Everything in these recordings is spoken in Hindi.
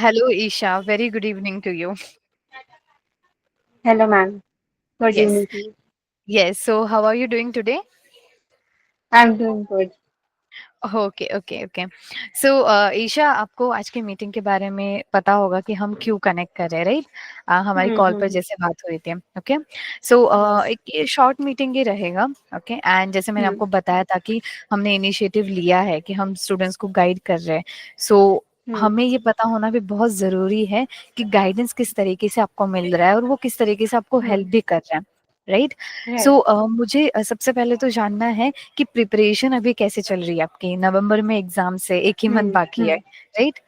Hello, Isha. Very good evening to you. Hello, ma'am. Good Yes, evening to you. yes. So, how are you doing today? I'm doing good. Okay okay okay so Isha आपको आज की मीटिंग के बारे में पता होगा कि हम क्यों कनेक्ट कर रहे हैं राइट हमारी कॉल पर Hmm. जैसे बात हुई थी ओके सो Yes. एक ये शॉर्ट मीटिंग ही रहेगा ओके एंड जैसे मैंने Hmm. आपको बताया था कि हमने इनिशिएटिव लिया है कि हम स्टूडेंट्स को गाइड कर रहे हैं सो Hmm. हमें ये पता होना भी बहुत ज़रूरी है कि गाइडेंस किस तरीके से आपको मिल रहा है और वो किस तरीके से आपको हेल्प Hmm. भी कर रहा है राइट Right. सो मुझे सबसे पहले तो जानना है कि प्रिपरेशन अभी कैसे चल रही है आपकी नवंबर में एग्जाम से एक ही मंथ Hmm. बाकी है Hmm. राइट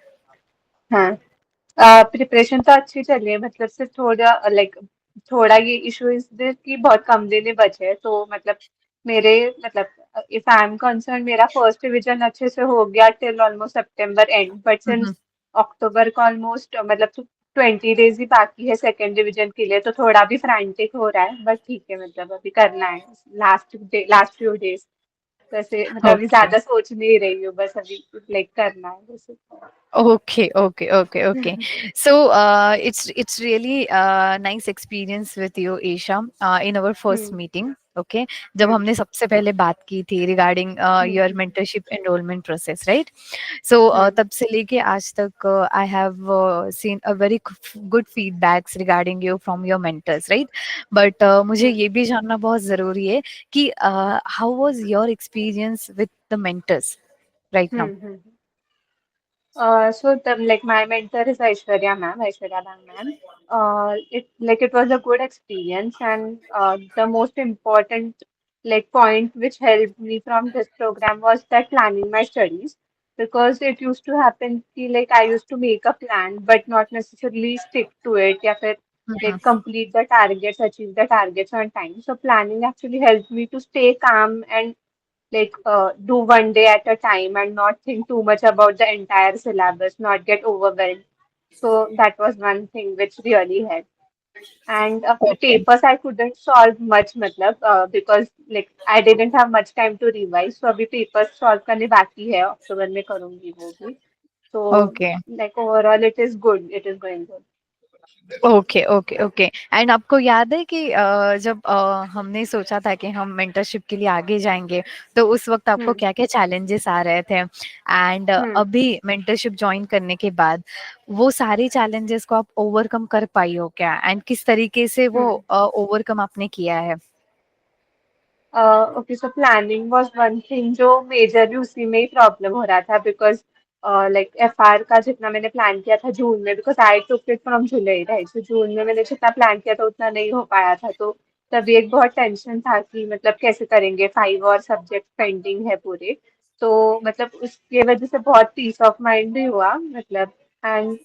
हाँ, प्रिपरेशन तो अच्छी चल रही है। मतलब सिर्फ थोड़ा थोड़ा ये इशू इस कि बहुत कम दिन बचे हैं। तो मतलब मेरे मतलब इफ आई एम कंसर्न, मेरा फर्स्ट रिवीजन अच्छे से हो गया till almost September and, but hmm since अक्टूबर का ऑलमोस्ट मतलब 20 डेज ही बाकी है सेकेंड रिवीजन के लिए, तो थोड़ा भी फ्रैंटिक हो रहा है। बट ठीक है, मतलब अभी करना है। लास्ट फ्यू डेज वैसे, मतलब अभी ओके ज्यादा सोच नहीं रही हूँ, बस अभी करना है वैसे। Okay, okay, okay, okay. So it's really nice experience with you, Isha, in our first hmm meeting. Okay, जब हम्म हमने सबसे पहले बात की थी regarding your hmm mentorship enrollment process, right? So हम्म तब से लेके आज तक I have seen a very good feedbacks regarding you from your mentors, right? But मुझे हम्म ये भी जानना बहुत जरूरी है कि how was your experience with the mentors right now? Hmm. So my mentor is Aishwarya Bang ma'am. It was a good experience, and the most important point which helped me from this program was that planning my studies, because it used to happen कि I used to make a plan but not necessarily stick to it, या फिर Mhm. complete the targets, achieve the targets on time. So planning actually helped me to stay calm and do one day at a time and not think too much about the entire syllabus, not get overwhelmed. So that was one thing which really helped. And Okay. papers I couldn't solve much, because I didn't have much time to revise. So अभी papers solve करने बाकी है, अक्टूबर में करूँगी वो भी. So Okay. overall it is good. It is going good. Okay okay okay and आपको याद है कि जब हमने सोचा था कि हम मेंटरशिप के लिए आगे जाएंगे तो उस वक्त आपको Hmm. क्या क्या चैलेंजेस आ रहे थे एंड Hmm. अभी मेंटरशिप ज्वाइन करने के बाद वो सारे चैलेंजेस को आप ओवरकम कर पाई हो क्या एंड किस तरीके से वो Hmm. ओवरकम आपने किया है okay, so planning was one thing जो मेजरली उसी में ही प्रॉब्लम हो रहा था, बिकॉज एफआर का जितना मैंने प्लान किया था जून में, because I took it from July, right? So जून में मैंने जितना प्लान किया था उतना नहीं हो पाया था, तो तभी एक बहुत टेंशन था कि मतलब कैसे करेंगे, 5 और सब्जेक्ट पेंडिंग है पूरे। तो मतलब उसकी वजह से बहुत पीस ऑफ माइंड भी हुआ, मतलब। एंड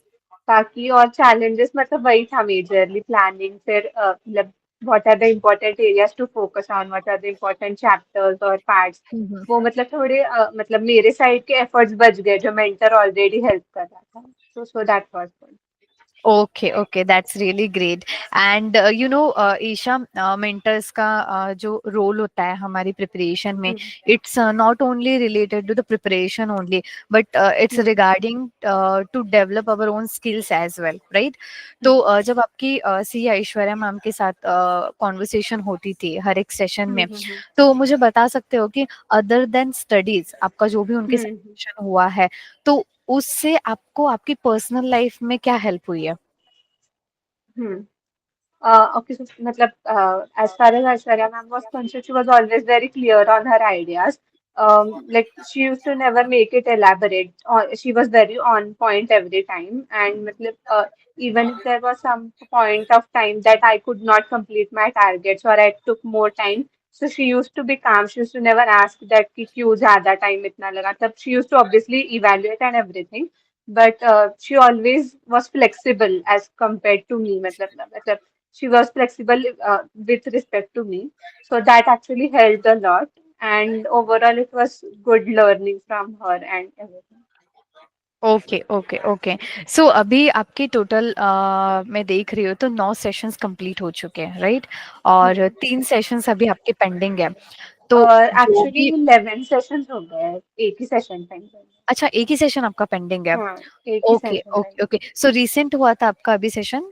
बाकी और चैलेंजेस मतलब वही था मेजरली प्लानिंग, फिर मतलब what are the important areas to focus on, what are the important chapters और parts, वो मतलब थोड़े मतलब मेरे साइड के एफर्ट्स बच गए जो मेंटर ऑलरेडी हेल्प कर रहा था, so that was good. Okay okay that's really great and you know Isha mentors का जो रोल होता है हमारी प्रिपरेशन में hmm it's not only related to the preparation only but it's hmm regarding to develop our own skills as well right तो जब आपकी सी ऐश्वर्या मैम के साथ कॉन्वर्सेशन होती थी हर एक सेशन में हम्म तो मुझे बता सकते हो कि अदर देन स्टडीज आपका जो भी उनके साथ हम्म सेशन हुआ है तो उससे आपको आपकी पर्सनल लाइफ में क्या हेल्प हुई है हम्म Okay, so as far as Aishwarya ma'am was concerned, she was always very clear on her ideas. She used to never make it elaborate. She was very on point every time. And even if there was some point of time that I could not complete my targets or I took more time, so she used to be calm. She used to never ask that कि क्यों ज़्यादा time इतना लगा. तब she used to obviously evaluate and everything. But she always was flexible as compared to me. She was flexible with respect to me. So that actually helped a lot. And overall, it was good learning from her and everything. Okay okay okay सो अभी आपकी टोटल मैं देख रही हूँ तो 9 सेशंस कंप्लीट हो चुके हैं राइट और Hmm. 3 सेशंस अभी आपके पेंडिंग है तो और जो एक्चुअली भी 11 सेशंस हो गए हैं, एक ही सेशन पेंडिंग है। अच्छा, एक ही सेशन आपका पेंडिंग है? हाँ, एक ही okay, session okay, pending. Okay. So recent हुआ था आपका अभी सेशन?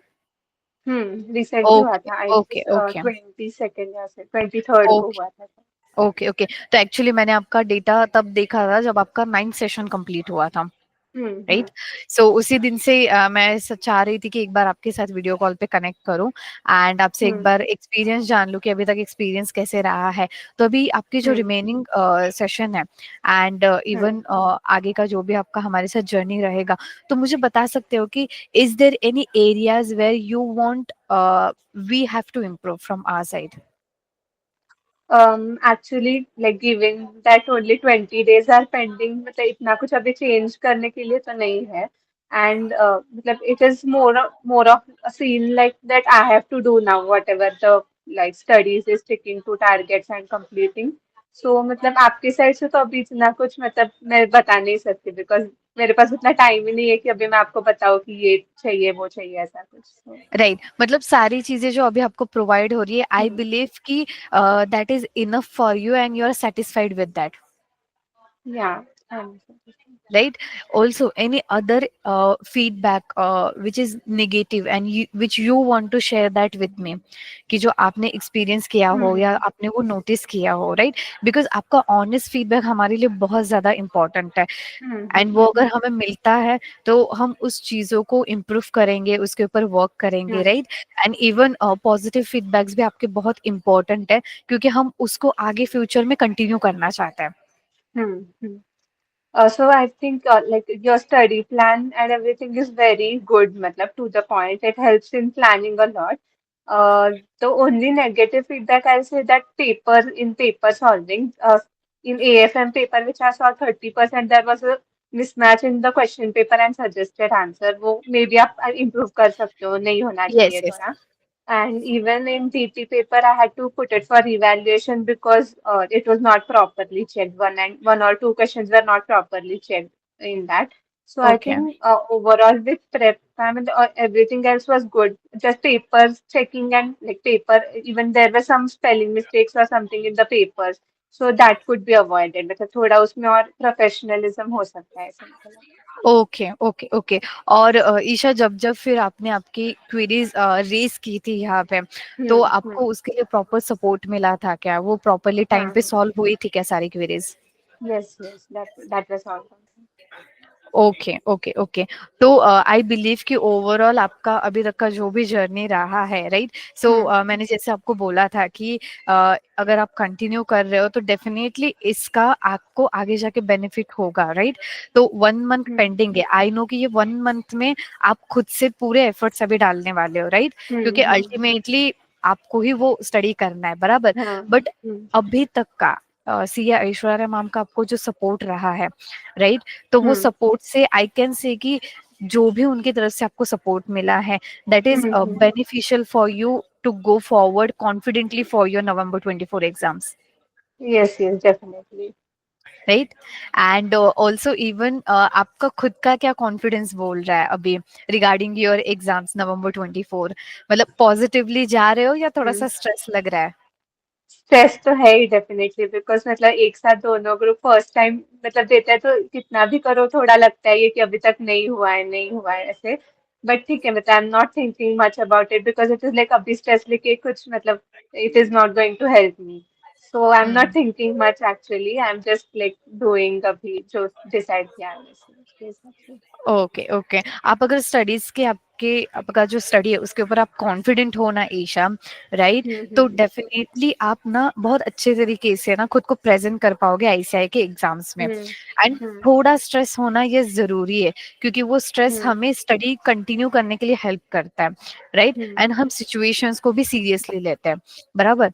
रिसेंटली हुआ ओके, था, आई ओके, गेस ओके, 22nd या से 23rd को ओके, हुआ था। Okay, okay. तो एक्चुअली मैंने आपका डेटा तब देखा था जब आपका 9th सेशन कंप्लीट हुआ था, हम्म राइट? सो उसी दिन से मैं चाह रही थी कि एक बार आपके साथ वीडियो कॉल पे कनेक्ट करूं एंड आपसे एक हम्म बार एक्सपीरियंस जान लूं कि अभी तक एक्सपीरियंस कैसे रहा है। तो अभी आपकी जो हम्म रिमेनिंग सेशन है एंड हम्म इवन आगे का जो भी आपका हमारे साथ जर्नी रहेगा, तो मुझे बता सकते हो कि is there any areas where you want we have to improve from our side? Actually, like given that only 20 days are pending, मतलब इतना कुछ अभी चेंज करने के लिए तो नहीं है. And मतलब it is more of a scene like that I have to do now whatever the like studies is sticking to targets and completing. So मतलब आपके साइड से तो अभी इतना कुछ मतलब मैं बता नहीं सकती बिकॉज मेरे पास उतना टाइम ही नहीं है कि अभी मैं आपको बताऊँ कि ये चाहिए वो चाहिए ऐसा कुछ. So, राइट, मतलब सारी चीजें जो अभी आपको प्रोवाइड हो रही है, आई hmm, बिलीव कि that is enough for you and you are satisfied with that, yeah. I'm right? Also, any other feedback which is negative and which you want to share that with me, कि जो आपने एक्सपीरियंस किया हो या hmm, आपने वो नोटिस किया हो, राइट? बिकॉज आपका ऑनेस्ट फीडबैक हमारे लिए बहुत ज्यादा इंपॉर्टेंट है hmm, एंड hmm, वो अगर हमें मिलता है तो हम उस चीजों को इम्प्रूव करेंगे, उसके ऊपर वर्क करेंगे, hmm, right? And even positive feedbacks भी आपके बहुत इंपॉर्टेंट है क्योंकि हम उसको आगे फ्यूचर में कंटिन्यू करना चाहते हैं। hmm, hmm. So I think like your study plan and everything is very good, matlab to the point. It helps in planning a lot. The only negative feedback I'll say that paper solving, in AFM paper which I saw 30% there was a mismatch in the question paper and suggested answer. वो maybe आप improve कर सकते हो, नहीं होना यस, चाहिए यस। थोड़ा. And even in TT paper, I had to put it for evaluation because it was not properly checked. One or two questions were not properly checked in that. So I okay, think overall with prep time and everything else was good. Just papers checking and like paper, even there were some spelling mistakes or something in the papers. So that could be avoided. मतलब थोड़ा उसमें और professionalism हो सकता है ऐसे मुझे लगता ओके, ओके, ओके। और ईशा, जब जब फिर आपने आपकी क्वेरीज रेस की थी यहाँ पे, है. तो आपको उसके लिए प्रॉपर सपोर्ट मिला था क्या? वो प्रॉपरली टाइम पे हाँ. सॉल्व हुई थी क्या सारी queries? Yes, that was all. Okay, okay, okay. तो आई बिलीव कि ओवरऑल आपका अभी तक का जो भी जर्नी रहा है, राइट? सो मैंने जैसे आपको बोला था कि अगर आप कंटिन्यू कर रहे हो तो डेफिनेटली इसका आपको आगे जाके बेनिफिट होगा, राइट? तो 1 मंथ हम्म पेंडिंग है, आई नो कि ये 1 मंथ में आप खुद से पूरे एफर्ट्स अभी डालने वाले हो, राइट? क्योंकि हम्म. अल्टीमेटली आपको ही वो स्टडी करना है, बराबर? हाँ. बट अभी तक का सीए ऐश्वर्या मैम का आपको जो सपोर्ट रहा है, राइट? तो वो हम्म सपोर्ट से आई कैन से कि जो भी उनकी तरफ से आपको सपोर्ट मिला है, that is hmm. Beneficial for you to go forward confidently for your November 24 exams, Yes, definitely. Right? And also even आपका खुद का क्या कॉन्फिडेंस बोल रहा है अभी रिगार्डिंग योर एग्जाम्स नवंबर 24? मतलब पॉजिटिवली जा रहे हो या थोड़ा सा हम्म. स्ट्रेस लग रहा है? स्ट्रेस तो है ही डेफिनेटली बिकॉज मतलब एक साथ दोनों ग्रुप फर्स्ट टाइम मतलब देते हैं तो कितना भी करो थोड़ा लगता है ये कि अभी तक नहीं हुआ है ऐसे. बट ठीक है मतलब I am not thinking much about it because it is like अभी स्ट्रेस लेके कुछ मतलब it is not going to help me. So I am not hmm. Thinking much actually I am just like doing अभी जो डिसाइड किया है वैसे उसके हिसाब से. Okay, okay. आप अगर स्टडीज के आपका जो स्टडी है उसके ऊपर आप कॉन्फिडेंट हो ना ईशा, राइट? तो हम्म. डेफिनेटली आप ना बहुत अच्छे तरीके से ना खुद को प्रेजेंट कर पाओगे आईसीआई के एग्जाम्स में। हम्म. एंड हम्म. थोड़ा स्ट्रेस होना ये जरूरी है क्योंकि वो स्ट्रेस हम्म. हमें स्टडी कंटिन्यू करने के लिए हेल्प करता है, राइट? हम्म. एंड हम सिचुएशंस को भी सीरियसली लेते हैं, बराबर?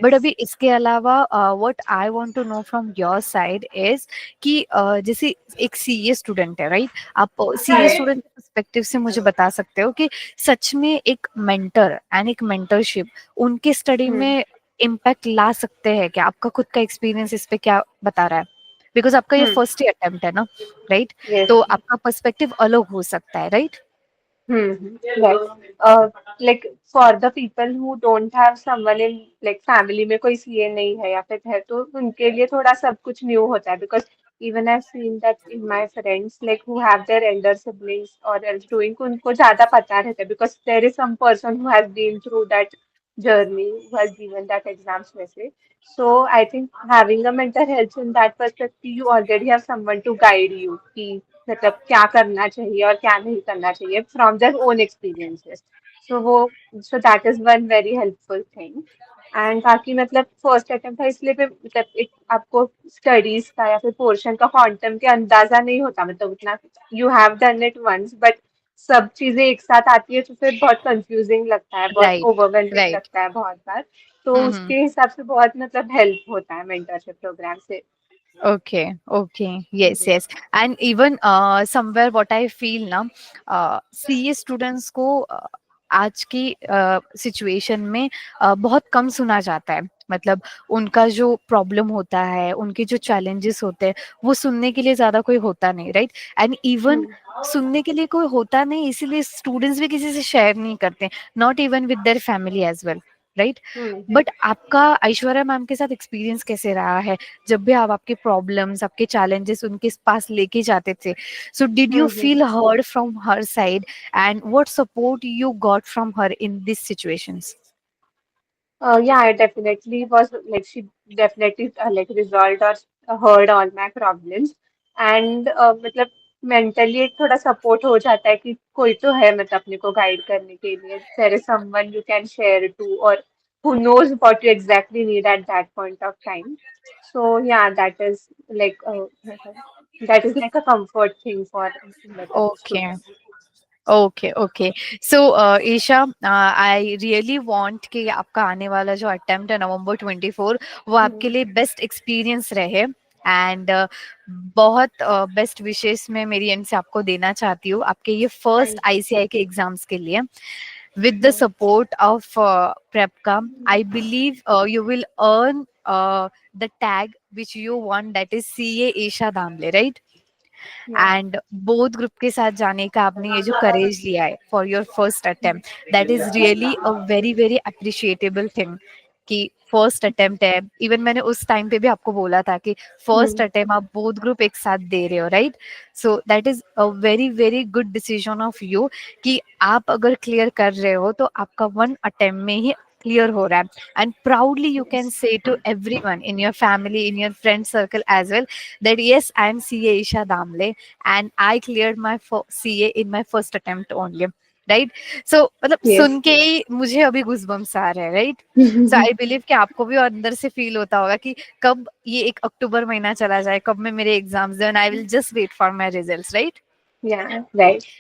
बट अभी Yes. इसके अलावा what I want to know from your side is कि जैसे एक सीए स्टूडेंट है, राइट? आप सीए स्टूडेंट के पर्सपेक्टिव से मुझे बता सकते हो कि सच में एक मेंटर एंड एक मेंटरशिप उनके स्टडी हम्म. में इम्पैक्ट ला सकते हैं क्या? आपका खुद का एक्सपीरियंस इस पे क्या बता रहा है? बिकॉज आपका ये हम्म. फर्स्ट ही अटेम्प्ट है ना, राइट? Yes. तो आपका पर्सपेक्टिव अलग हो सकता है, right? Right. Like for the people who don't have someone in like family में कोई सीए नहीं है या फिर है तो उनके लिए थोड़ा सब कुछ न्यू होता है because even I've seen that in my friends like who have their elder siblings or else doing उनको ज्यादा पता रहता है because there is some person who has been through that journey who has given that exams वैसे. So I think having a mental health in that perspective you already have someone to guide you कि मतलब क्या करना चाहिए और क्या नहीं करना चाहिए फ्रॉम देयर ओन एक्सपीरियंसेस. सो वो so that is one very helpful thing. And बाकी मतलब फर्स्ट अटेम्प्ट था इसलिए फिर मतलब एक आपको स्टडीज का या फिर पोर्शन का क्वांटम के अंदाजा नहीं होता मतलब उतना you have done it once but सब चीजें एक साथ आती है तो फिर बहुत कंफ्यूजिंग लगता है बहुत राइट, ओवरवेलमिंग राइट। लगता है बहुत बार. तो हम्म। उसके हिसाब से बहुत मतलब हेल्प होता है मेंटरशिप प्रोग्राम से. Okay, okay, yes, hmm. yes. And even somewhere what I feel ना, सीए स्टूडेंट्स को आज की सिचुएशन में बहुत कम सुना जाता है. मतलब उनका जो प्रॉब्लम होता है, उनके जो चैलेंजेस होते हैं, वो सुनने के लिए ज्यादा कोई होता नहीं, राइट? एंड इवन हम्म. सुनने के लिए कोई होता नहीं, इसीलिए स्टूडेंट्स भी किसी से शेयर नहीं करते, not even with their family as well, right? Hmm. But आपका ऐश्वर्या मैम के साथ एक्सपीरियंस कैसे रहा है? जब भी आप आपके प्रॉब्लम्स, आपके चैलेंजेस उनके पास लेके जाते थे, so did you hmm. Feel heard from her side and what support you got from her in this situations? Yeah, I definitely was like she definitely like resolved or heard all my problems and मतलब mentally एक थोड़ा support हो जाता है कि कोई तो है मतलब अपने को guide करने के लिए there is someone you can share to or who knows what you exactly need at that point of time. So yeah, that is like a comfort thing for मतलब okay, students. Okay, okay. So Isha, I really want कि आपका आने वाला जो अटेम्प्ट है नवंबर 24, वो आपके हम्म. लिए बेस्ट एक्सपीरियंस रहे. एंड बहुत बेस्ट विशेष मैं मेरी एंड से आपको देना चाहती हूँ आपके ये फर्स्ट Thank you. आईसीआई के एग्जाम्स के लिए. With the hmm. support of Prepka, I believe you will earn the tag which you want, that is CA Isha Damle, right? Yeah. And both group के साथ जाने का आपने ये जो करेज लिया है for your first attempt, that is really a very very appreciable thing कि फर्स्ट अटेम्प्ट है. इवन मैंने उस टाइम पे भी आपको बोला था कि फर्स्ट हम्म. अटेम्प्ट आप बोथ ग्रुप एक साथ दे रहे हो, right? So that is a very very good decision of you कि आप अगर क्लियर कर रहे हो तो आपका वन अटेम्प्ट में ही क्लियर हो रहा है. And proudly you can Yes. Say to everyone in your family, in your friend circle as well, that yes, I am CA Isha Damle and I cleared my CA in my first attempt only, right? So मतलब Yes. सुन के ही मुझे अभी गूज़बम्स आ रहे हैं, right? So I believe कि आपको भी अंदर से फील होता होगा कि कब ये एक अक्टूबर महीना चला जाए, कब मैं मेरे एग्जाम्स दें, and I will just wait for my results, right? Yeah, right.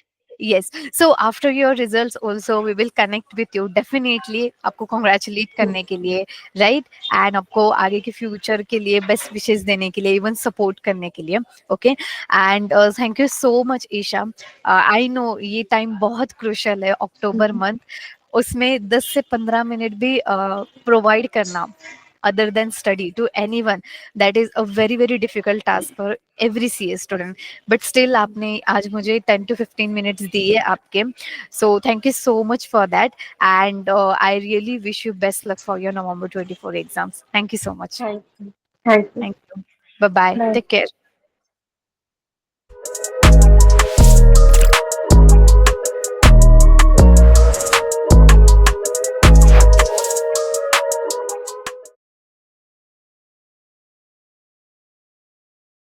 Yes. So after your results also we will connect with you definitely, आपको congratulate Hmm. करने के लिए, right? And आपको आगे के future के लिए best wishes देने के लिए, even support करने के लिए. Okay? And thank you so much Isha. I know ये time बहुत crucial है, October month. उसमें 10 से 15 मिनट भी प्रोवाइड करना other than study to anyone, that is a very very difficult task for every CA student. But still आपने आज मुझे 10 to 15 minutes दिए आपके, so thank you so much for that. And I really wish you best luck for your November 24 exams. Thank you so much. Thank you. Thank you. Thank you. Bye bye, Bye. take care.